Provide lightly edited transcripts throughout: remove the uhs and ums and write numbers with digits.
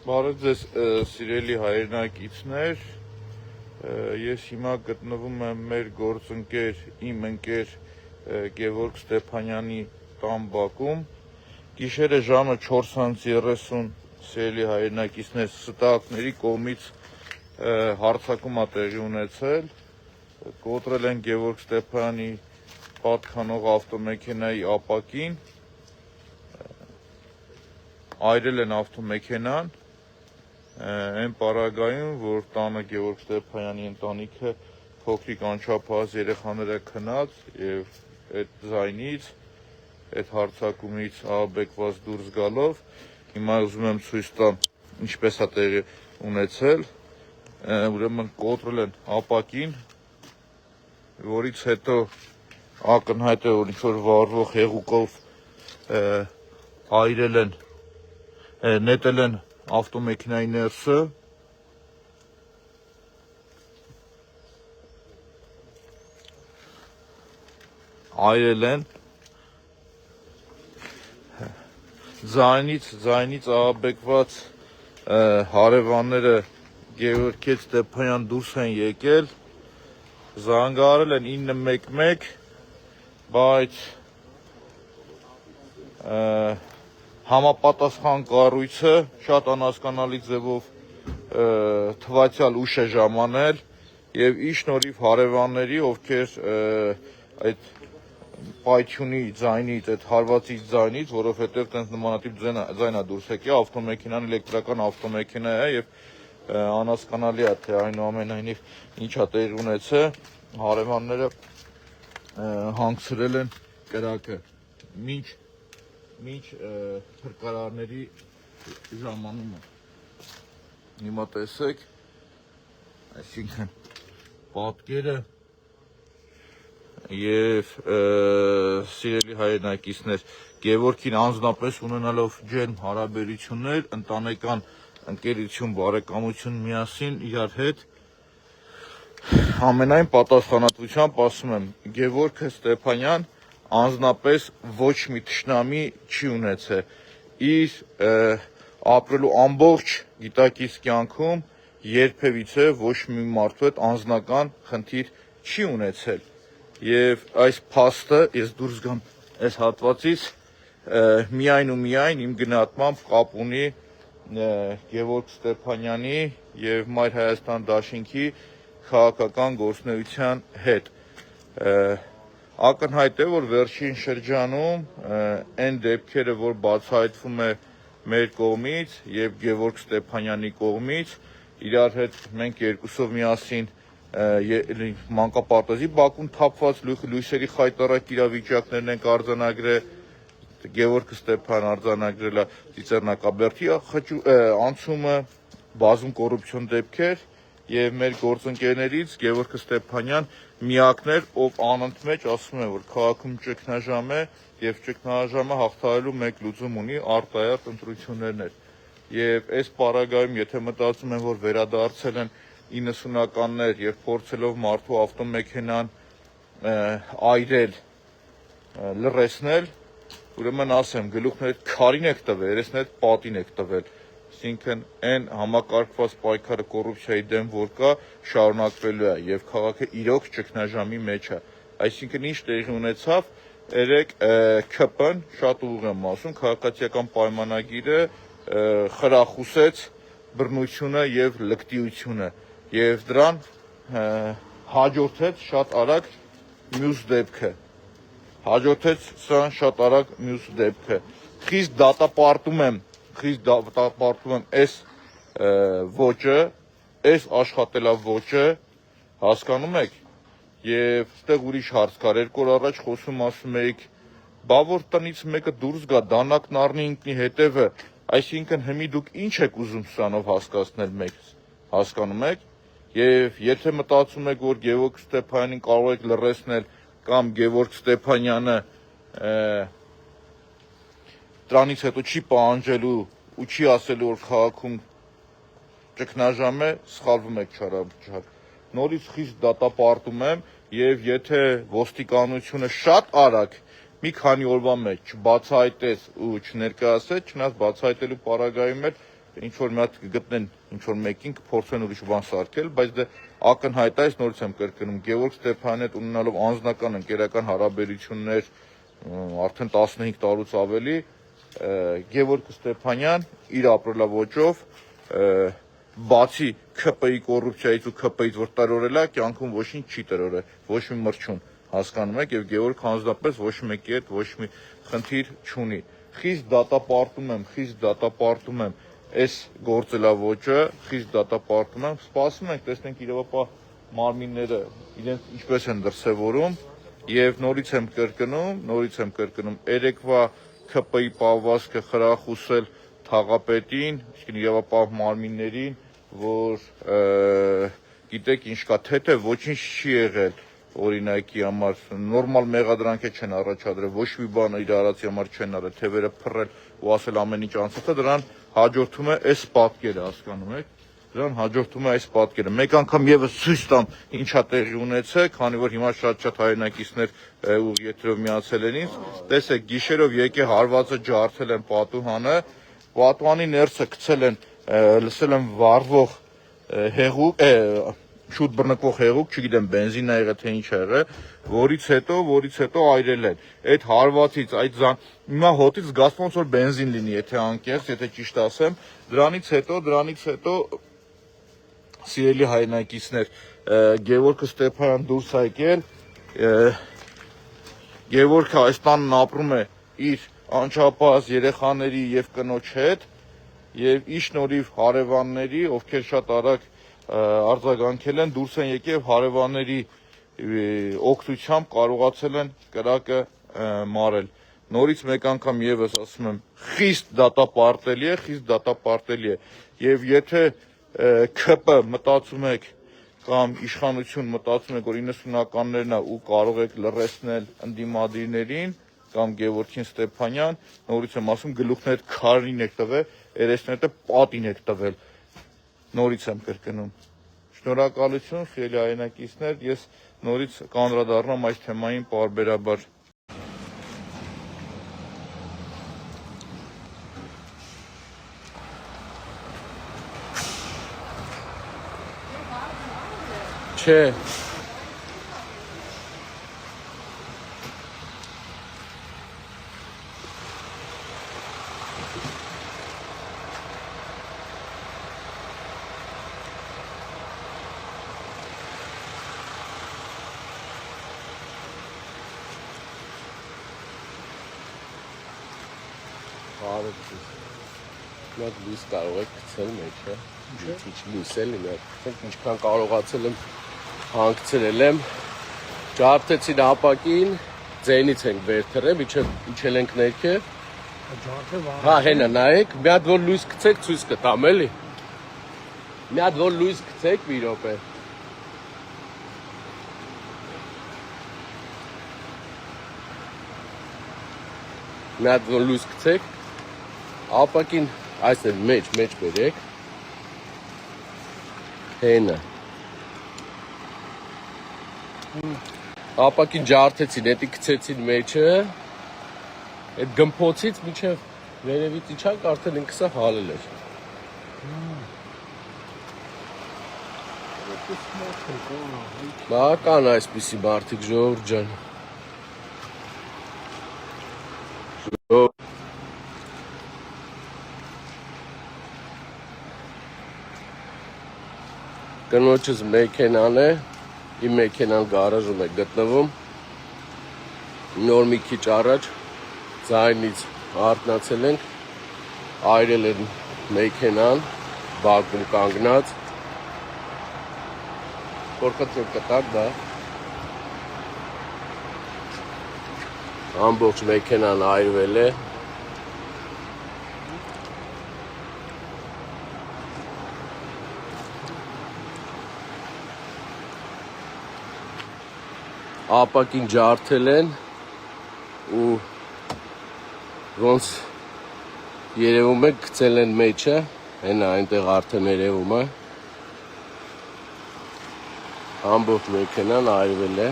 Բարև ձեզ սիրելի հայրենակիցներ, ես հիմա գտնվում եմ մեր գործընկեր, իմ ընկեր Գևորգ Ստեփանյանի տան բակում, գիշերը ժամը 4:30 սիրելի հայրենակիցներ, ստակների կողմից հարձակում է տեղի ունեցել, կոտրել են Գևորգ Ստեփանյանի պատկանող ավտոմեքենայի ապակին, այրել են ավտոմեքենան, այն պարագայում, որ տանը Գևորգ Ստեփանյանի ընտանիքը փոքրիկ անչափահաս երեխաները քնած եւ այդ ձայնից, այդ հարձակումից ահաբեկված դուրս գալով, հիմա ուզում եմ ցույց տամ ինչպես է տեղի ունեցել, ուրեմն կոտրել են ապակին, որից հետո ակնհայտ է, որ ինչ-որ վառվող հեղուկով այրել են, նետել են ավտոմեքենայի ներսը, այրել են, ձայնից ահաբեկված հարևանները Գևորգ Ստեփանյան դուրս են եկել, զանգահարել են 911, բայց համապատասխան կառույցը շատ անհասկանալի ձևով թվացյալ ուշ է ժամանել եւ ի շնորհիվ հարևանների, ովքեր այդ պայթյունի ձայնից, այդ հարվածից ձայնից, որովհետեւ տենց նմանատիպ ձայն է դուրս եկել, ավտոմեքենան էլեկտրական ավտոմեքենա է եւ անհասկանալի է, թե այնուամենայնիվ ինչա տեղի ունեցել, հարևանները հանգցրել են կրակը, մինչ փրկարարների ժամանումը, հիմա տեսեք, այսինքն պատկերը եւ սիրելի հայրենակիցներ, Գևորգին անձնապես ունենալով ջերմ հարաբերություններ, ընտանեկան ընկերություն, բարեկամություն միասին իրար հետ, ամենայն պատասխանատվությամբ ասում եմ, Գևորգ Ստեփանյան անձնապես ոչ մի թշնամի չի ունեցել, իր ապրելու ամբողջ գիտակից կյանքում երբևիցե ոչ մի մարդու հետ անձնական խնդիր չի ունեցել եւ այս փաստը ես դուրս գամ այս հատվածից միայն ու միայն իմ գնահատմամբ կապ ունի Գևորգ Ստեփանյանի եւ Մայր Հայաստան Դաշինքի քաղաքական գործունեության հետ ակնհայտ է, որ վերջին շրջանում այն դեպքերը, որ բացահայտվում է մեր կողմից եւ Գևորգ Ստեփանյանի կողմից, իրար հետ մենք երկուսով միասին մանկապարտեզի բակում թափված լույսերի խայտառակ իրավիճակներն ենք արձանագրել, Գևորգ Ստեփանյանը արձանագրել է Ծիծեռնակաբերդի անցումը, բազում կոռուպցիոն դեպքեր եւ մեր գործընկերներից Գևորգ Ստեփանյան միակն էր, ով անընդմեջ ասում է, որ քաղաքում ճգնաժամ է եւ ճգնաժամը հաղթահարելու մեկ լուծում ունի արտահայտ ընտրություններն էր։ Եվ այս պարագայում, եթե մտածում են, որ վերադարձել են 90-ականներ եւ փորձելով մարդու ավտոմեքենան այրել, լռեցնել, ուրեմն ասեմ, գլուխն այդ քարին եք տվել, երեսն այդ պատին եք տվել։ Այսինքն այն համակարգված պայքարը կոռուպցիայի դեմ, որ կա, շարունակվելու է եւ քաղաքը իրոք ճգնաժամի մեջ է։ Այսինքն ինչ տեղի ունեցավ, երեք ՔՊ-ն, շատ ուղիղ եմ ասում, քաղաքացիական պայմանագիրը խրախուսեց բռնությունը եւ լկտիությունը եւ դրան հաջորդեց շատ արագ մյուս դեպքը։ Խիստ դատապարտում եմ այս ոճը, այս աշխատելավոճը, հասկանում եք, եւ այդտեղ ուրիշ հարց կար, 2 օր առաջ խոսում ասում էիք, բա որ տնից մեկը դուրս գա, դանակն առնի ինքնի հետևը, այսինքն հիմի դուք ինչ եք ուզում սրանով հասկացնել մեզ, հասկանում եք, եւ եթե մտածում եք, որ Գևորգ Ստեփանյանին կարող եք լռեցնել կամ Գևորգ Ստեփանյանը դրանից հետո չի պահանջելու ու չի ասելու, որ քաղաքում ճգնաժամ է, սխալվում եք չարաչար։ Նորից խիստ դատապարտում եմ եւ եթե ոստիկանությունը շատ արագ մի քանի օրվա մեջ չբացահայտեց ու չներկայացեց, չնայած բացահայտելու պարագայում էլ ինչ որ մի հատ կգտնեն ինչ որ մեկին կփորձեն ուրիշ բան սարքել, բայց դե ակնհայտ է, նորից եմ կրկնում, Գևորգ Ստեփանյանի հետ ունենալով անձնական ընկերական հարաբերություններ արդեն 15 տարուց ավելի, Գևորգ Ստեփանյան իր ապրելաոճով բացի ՔՊ-ի կոռուպցիայից ու ՔՊ-ից որ տրորել է, կյանքում ոչինչ չի տրորել, ոչ մի մրջուն, հասկանում եք, եւ Գևորգ հանձնապես ոչ մեկի հետ ոչ մի խնդիր չունի։ Խիստ դատապարտում եմ այս գործելավոճը, խիստ դատապարտում եմ, սպասում ենք, տեսնենք իրավապահ մարմինները իրենց ինչպես են դրսևորում եւ նորից եմ կրկնում, երեկվա ՔՊ-ի պահվածքը խրախուսել թաղապետին, այսինքն իրավապահ մարմիններին, որ գիտեք ինչ կա, թե ոչինչ չի եղել օրինակի համար, նորմալ մեղադրանք չեն առաջադրել, ոչ մի բան իր արածի համար չեն արել, թևերը փռել ու ասել ամեն ինչ անցած է, դրան հաջորդում է այս պատկերը, հասկանում եք, դրան հաջորդում է այս պատկերը։ Մեկ անգամ եւս ցույց տամ ինչա տեղի ունեցել, քանի որ հիմա շատ հայրենակիցներ ուղիղ եթերով միացել են ինձ, տեսեք, գիշերով եկե հարվածը ջարդել են պատուհանը, պատուհանի ներսը գցել են, լսել եմ վառվող հեղուկ, շուտ բռնկվող հեղուկ, չգիտեմ բենզին ա եղել թե ինչ ա եղել, որից հետո այրել են։ Այդ հարվածից, հիմա հոտից զգացվում ոնց որ բենզին լինի, եթե անկեղծ, եթե ճիշտ ասեմ, դրանից հետո սիրելի հայրենակիցներ, Գևորգ Ստեփանյան դուրս ա եկել, Գևորգը այս տանն ապրում է իր անչափահաս երեխաների եւ կնոջ հետ, եւ իր շնորհիվ հարևանների, ովքեր շատ արագ արձագանքել են, դուրս են եկել հարևանների օգնությամբ կարողացել են կրակը մարել։ Նորից մեկ անգամ եւս ասում եմ, խիստ դատապարտելի է, եւ եթե ՔՊ մտածում եք կամ իշխանություն մտածում եք, որ 90-ականներն է ու կարող եք լռեցնել ընդդիմադիրներին կամ Գևորգ Ստեփանյան, նորից եմ ասում, գլուխներդ քարին եք տվել, երեսներդ պատին եք տվել, նորից եմ կրկնում։ Շնորհակալություն, սիրելի հայրենակիցներ, ես նորից կանդրադառնամ այս թեմային պարբերաբար։ Չէ։ Մենք լույս կարող եք գցել մեջը, քիչ լույս էլի մենք ինչքան կարողացել եմ հանգցրել եմ, ջարդեցին ապակին, ձենից ենք վեր թռել, մինչև իջել ենք ներքև։ Հա, հենա նայեք, մի հատ որ լույս գցեք ցույց կտամ էլի։ Մի հատ որ լույս գցեք մի րոպե։ Մի հատ որ լույս գցեք, ապակին այստեղ մեջ բերեք, հենը, ապակին ջարդեցին, հետի գցեցին մեջը, այդ գմփոցից մինչև վերևից իջանք, արդեն ինքսը հալել էր։ Բական այսպիսի մարդիկ, ժողովուրդ ջան։ Կնոջս մեքենան է, իմ մեքենան գարաժում է գտնվում, նոր մի քիչ առաջ ձայնից արթնացել ենք, այրել են մեքենան, բակում կանգնած, որ խնդրեմ կտակ դա, ամբողջ մեքենան այրվել է, ապակին ջարդել են ու ոնց երևում է գցել են մեջը, հենա այնտեղ արդեն երևում է, ամբողջ մեքենան այրվել է,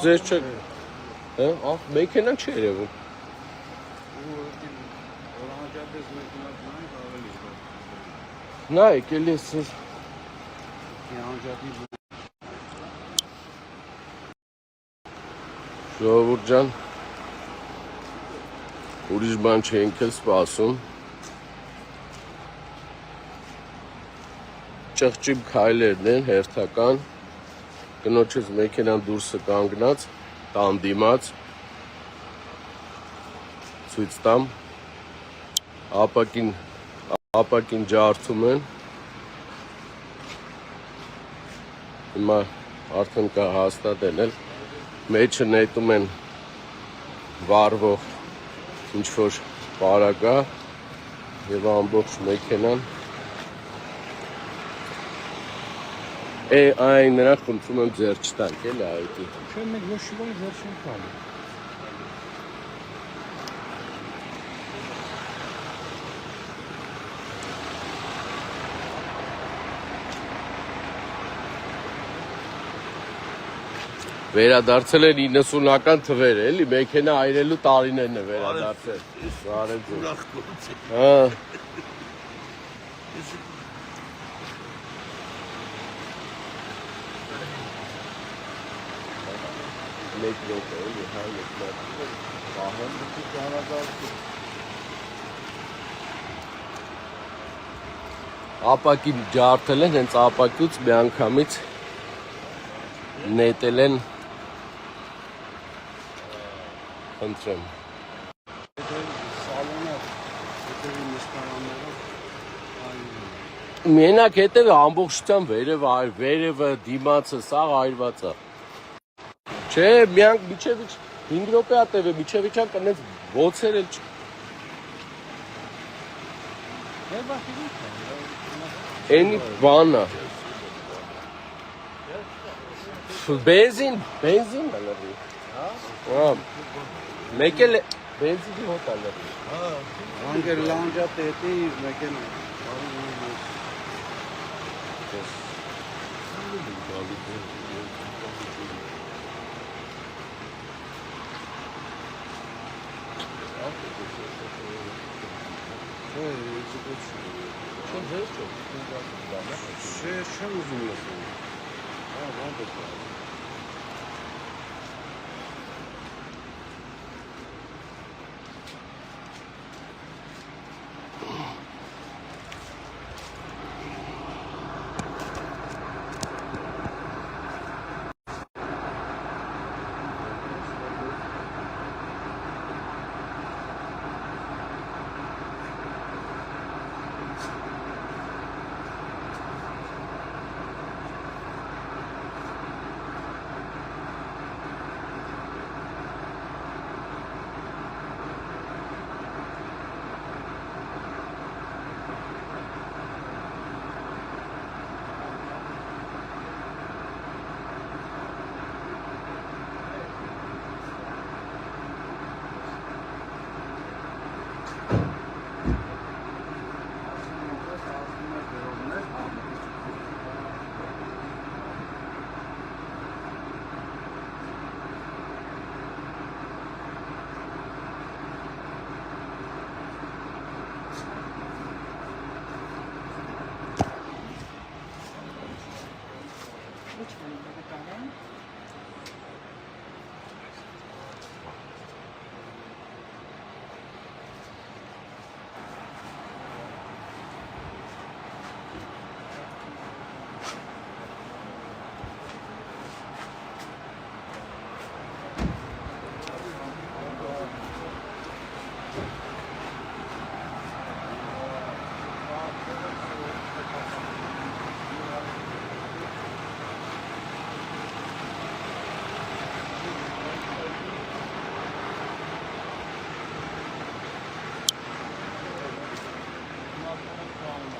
ձեզ չէ։ Հա, մեքենան չի երևում։ Նայեք, էլի էս ժողովուրդ ջան, ուրիշ բան չենք էլ սպասում։ Ճղճիմ քայլերն են հերթական, կնոջս մեքենան դուրսը կանգնած, տան դիմաց, ցույց տամ, ապակին ջարդում են, հիմա արդեն կա հաստատել էլ, մեջը նետում են վարվող ինչ-որ պարագա և ամբողջ մեքենան այն նրանք խնդրում եմ ձեռ չտանք էլի այդի։ Չէ, մենք ոչ շիվանի ձեռ չենք տալու։ Վերադարձել են 90-ական թվերը, էլի, մեքենա այրելու տարիներն է վերադարձել։ Հա։ Մեկ րոպե, էլի, հա, պահեմ դուք վերադարձել։ Ապակին ջարդել են, հենց ապակյուց մի անգամից նետել են Խնդրեմ։ Մենակ հետևը ամբողջությամբ վերևը դիմացը սաղ այրված է։ Չէ, միանք միջև 5 րոպե ա տևը, միջև իջան կնենց ոցեր էլ Էնի բանա։ Բենզին է լրի։ Հա։ Մեկ էլ բենզինի հոտ է լրի։ Անգեր լանջա տետի մեկեն։ Չեմ ուզում լսում։ Հա, ոնց է։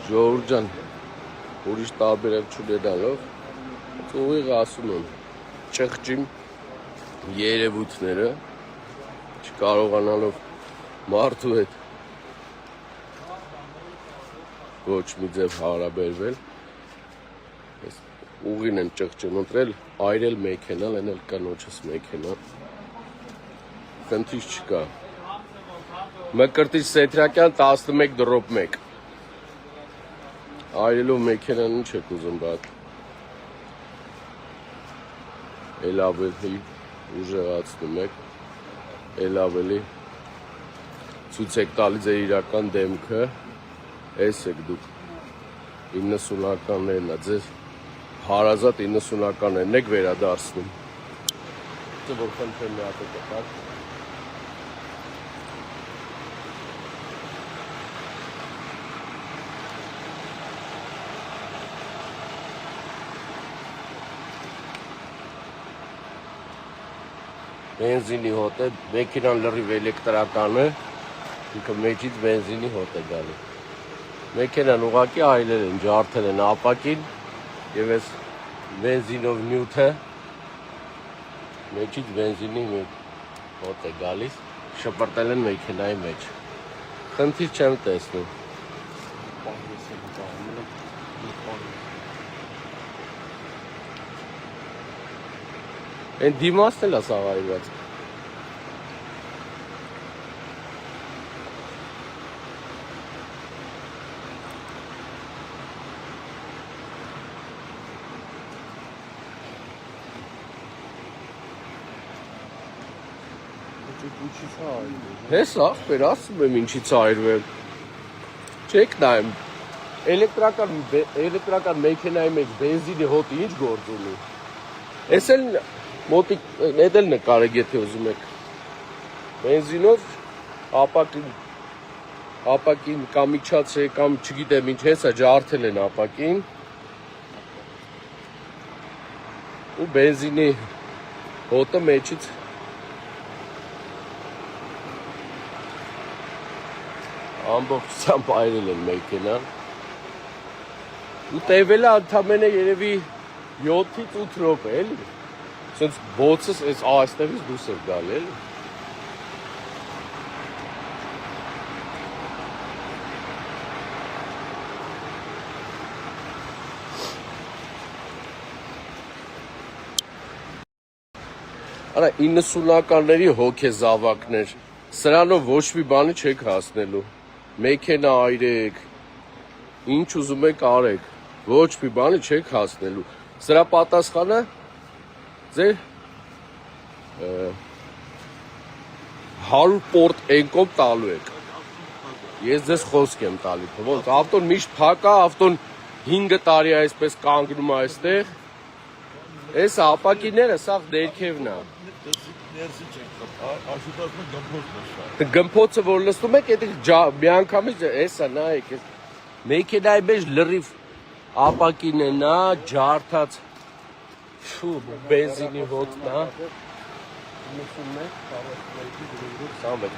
Ժողովուրդ ջան, ուրիշ տարբերակ չունենալով, ուղիղ ասում եմ, ճղճիմ երևույթները, չկարողանալով մարդու հետ ոչ մի ձև հարաբերվել, ուղին են ճղճն ընտրել, այրել մեքենան, են էլ կնոջս մեքենան։ Խնդիր չկա։ Մկրտիչ Սեթրակյան 11-1 այրելով մեքենան ինչ եք ուզում բատ։ Էլ ավելի ուժեղացնում եք, էլ ավելի ցույց եք տալի ձեր իրական դեմքը, էս եք դուք 90-ականներն է, ձեր հարազատ 90-ականներն եք վերադարձնում։ Դե որ խնդրեմ մի հատ կտակ։ Բենզինի հոտ է, մեքենան լրիվ էլեկտրական է, ինքը մեջից բենզինի հոտ է գալի։ Մեքենան ուղղակի այլել են, ջարդել են ապակին եւ այս բենզինով նյութը մեջից բենզինի հոտ է գալիս, շպրտել են մեքենայի մեջ։ Խնդիր չեմ տեսնում։ Են դիմացն էլ է սաղայված։ Հես ախպեր, ասում եմ ինչից այրվել։ Չեք նայում, էլեկտրական մեքենայի մեջ բենզինի հոտի ինչ գործ ունի։ Ես էլ մոտիկ էդել նկարեք, եթե ուզում եք։ Բենզինով ապակին կամ իջացրել, կամ չգիտեմ ինչ, հեսա ջարդել են ապակին։ Ու բենզինի հոտը մեջից ամբողջությամբ այրել են մեքենան։ Ու տևել է ընդամենը երևի 7-ից 8 րոպե, էլի։ Սենց բոցս այստեղից դուրս էր գալ, էլի։ Արա 90-ականների հոգեզավակներ, սրանով ոչ մի բանի չեք հասնելու։ Մեքենա այրեք, ինչ ուզում եք արեք, ոչ մի բանի չեք հասնելու։ Սրա պատասխանը ձեր 100 պորտ էնկոմ տալու եք։ Ես ձեզ խոսք եմ տալի, ոնց ավտոն միշտ փակ է, ավտոն 5 տարի է այսպես կանգնում է այստեղ։ Այս ապակիները սա ներքևն է։ Գմփոցը որ լսում եք, դա միանգամից էսա նայեք, մեքենայի մեջ լրիվ ապակին է նա, ջարդած բենզինի հոտն է։ 91,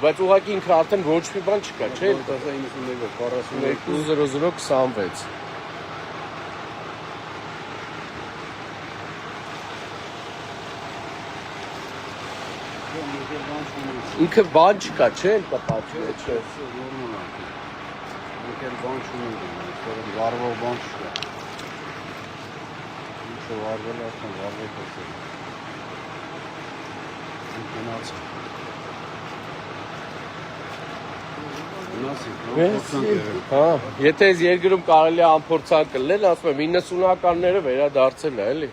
բայց ուղղակի ինքը արդեն ոչ մի բան չկա, չէ՞։ 420026։ Ինքը բան չկա, չէ՞, կպաճի է, չէ։ Ինքը բան չունի, վարվող բան չկա։ Ինչը վարվել է, արդեն վարվել է։ Հա, եթե այս երկրում կարելի է անփորձանք լնել, ասում եմ 90-ականները վերադարձել է, էլի։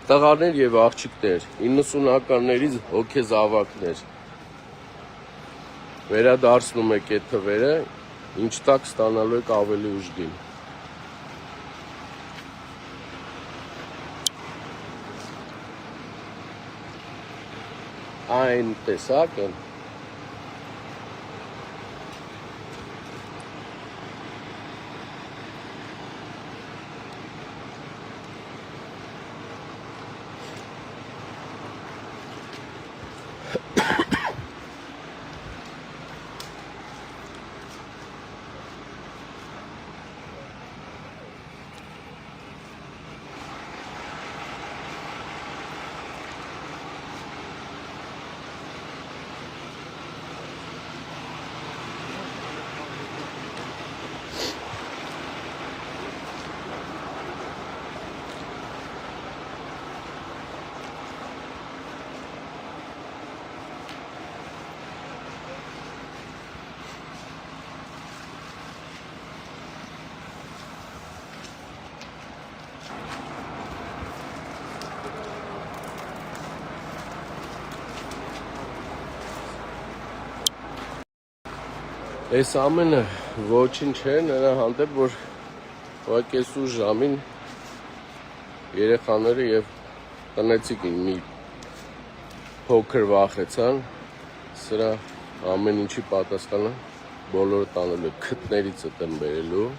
Տղաներ եւ աղջիկներ, 90-ականներից հոգեզավակներ։ Վերադարձնում եք այդ թվերը, ինչ տակ ստանալու եք ավելի ուժգին։ Այն տեսակ են։ Այս ամենը ոչինչ չէ նրա հանդեպ, որ ուղղակի այսուր ժամին երեխաները եւ տնեցիկին մի փոքր վախեցան, սրա ամեն ինչի պատասխանը բոլորը տանելու քթներիցը տեմ բերելու,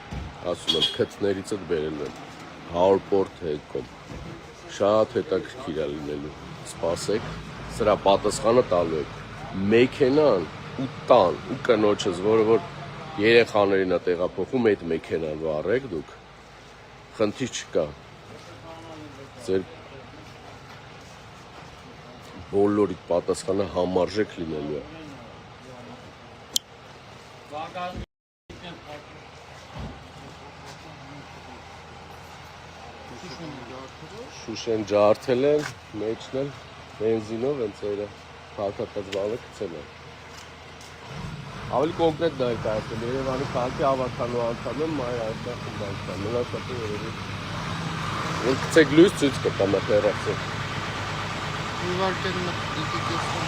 ասում եմ քթներիցը բերելու 100%-ում, շատ հետաքրքիր է լինելու, սպասեք, սրա պատասխանը տալու եք, մեքենան ու տան ու կնոջս, որը որ երեխաներին է տեղափոխում, այդ մեքենան վառեք դուք, խնդիր չկա, ձեր բոլորի պատասխանը համարժեք լինելու է։ Շուշեն ջարդել են, մեջն էլ բենզինով են ծերը, փակատած բանը գցել են։ Ավելի կոնկրետ դա է կարծել, Երևանի քաղաքի ավարտանու անդամ եմ, մայր այստեղ խմբանքան, մնացածը երևի։ Որ գցեք լույս ցույց կտամ հեռացել։ Իվարկել մտիկեցում։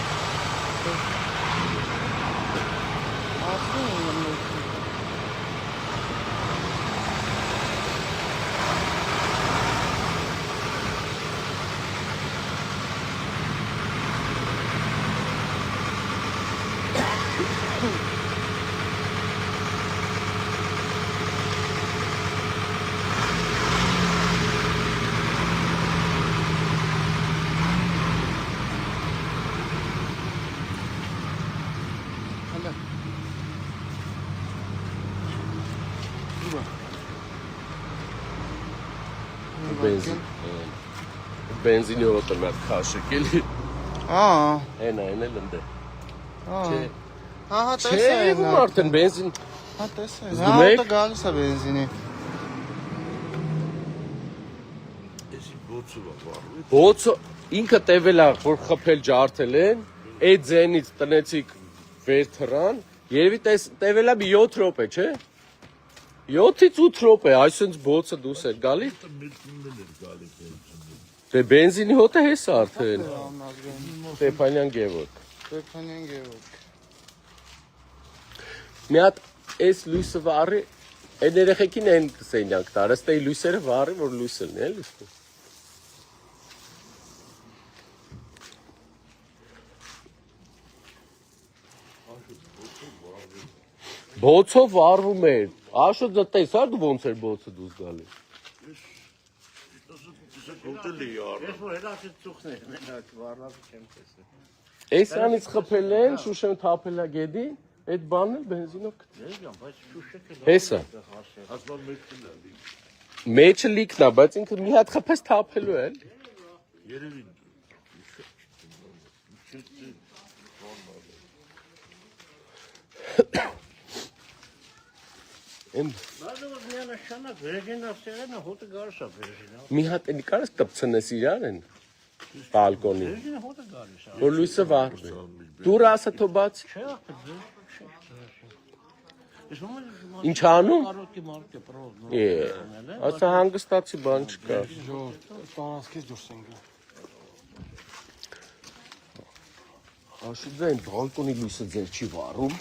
Ասում եմ Բենզինի հոտը մի հատ քաշեք էլի։ Էն էլ ընդ է։ Չէ։ Ահա Չէ, տեսա ու արդեն բենզին։ Հա տեսա։ Զգում Հա եք։ դա գալիս է բենզինի։ Բոցը ինքը տևել է, որ խփել ջարդել են, այդ ձենից տնեցիկ վեր թռան, երևի տևել է մի 7 րոպե, չէ։ 7-ից 8 րոպե, այսինքն բոցը դուս էր գալի։ Դե բենզինի հոտը հես արդեն։ Ստեփանյան Գևորգ։ Ստեփանյան Գևորգ։ Մի հատ այս լույսը վառի, այն երեխեքին են սենյակ տար, ըստ էի լույսերը վառի, որ լույս լինի, էլի։ Բոցով վառվում էր։ Աշոտ դա տեսար դու ոնց էր բոցը դուս գալի։ Էսանից խփել են, Շուշեն թափել է գեդի, այդ բանն էլ բենզինով գցել։ Հեսա։ Մեջը լիքն է, բայց ինքը մի հատ խփես թափելու է։ Երևի։ Մի հատ էլի կարես կպցնես իրար են բալկոնի, որ լույսը վառվի, դուր ասա թո բաց, ինչ անում, ասա հանգստացի բան չկա, աշուտ ձեն բալկոնի լույսը ձեր չի վառում,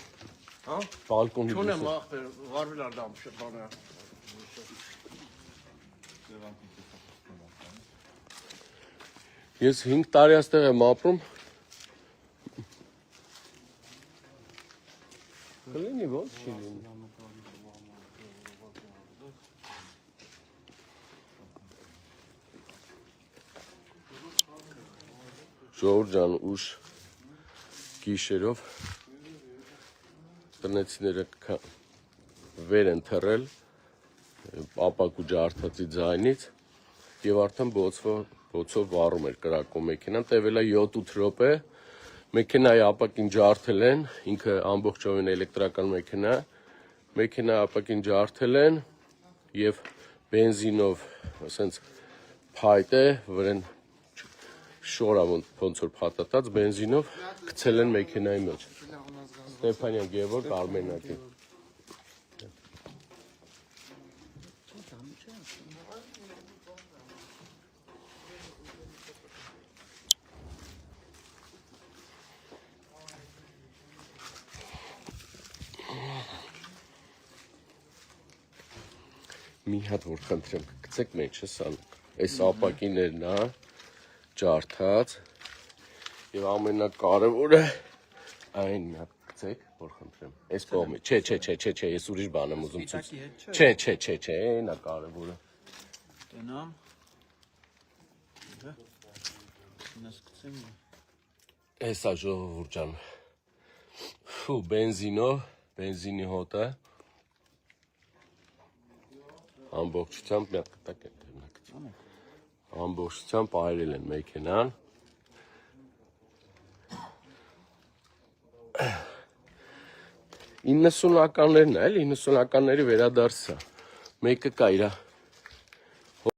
բալկոնի լույսը, Վարվել ադամ շփանը։ Ես 5 տարի այստեղ եմ ապրում, կլինի ոնց չի լինի, Ժողովուրդ ջան, ուշ գիշերով տնեցիները վեր են թռել ապակու ջարդածի ձայնից եւ արդեն բոցով վառում էր կրակում մեքենան, տևել է 7-8 րոպե, մեքենայի ապակին ջարդել են, ինքը ամբողջովին էլեկտրական մեքենայի ապակին ջարդել են եւ բենզինով, ասենց փայտ է, վրան շորա ոնց որ փաթաթած բենզինով գցել են մեքենայի մեջ։ Ստեփանյան Գևորգ Արմենակի։ մի հատ որ խնդրեմ գցեք մեջը սան այս ապակիներն է ջարդած եւ ամենակարևորը այն մի հատ գցեք որ խնդրեմ այս կողմի չէ ես ուրիշ բան եմ ուզում ցույց չէ այնա կարևորը Տնամ։ Նսկցեմ։ Էսա ժողովուրդ ջան ֆու բենզինի հոտը ամբողջությամբ մի հատ կտակ են ամբողջությամբ այրել են մեքենան իննսունականներն էլ 90-ականների վերադարձա մեկը կա իրա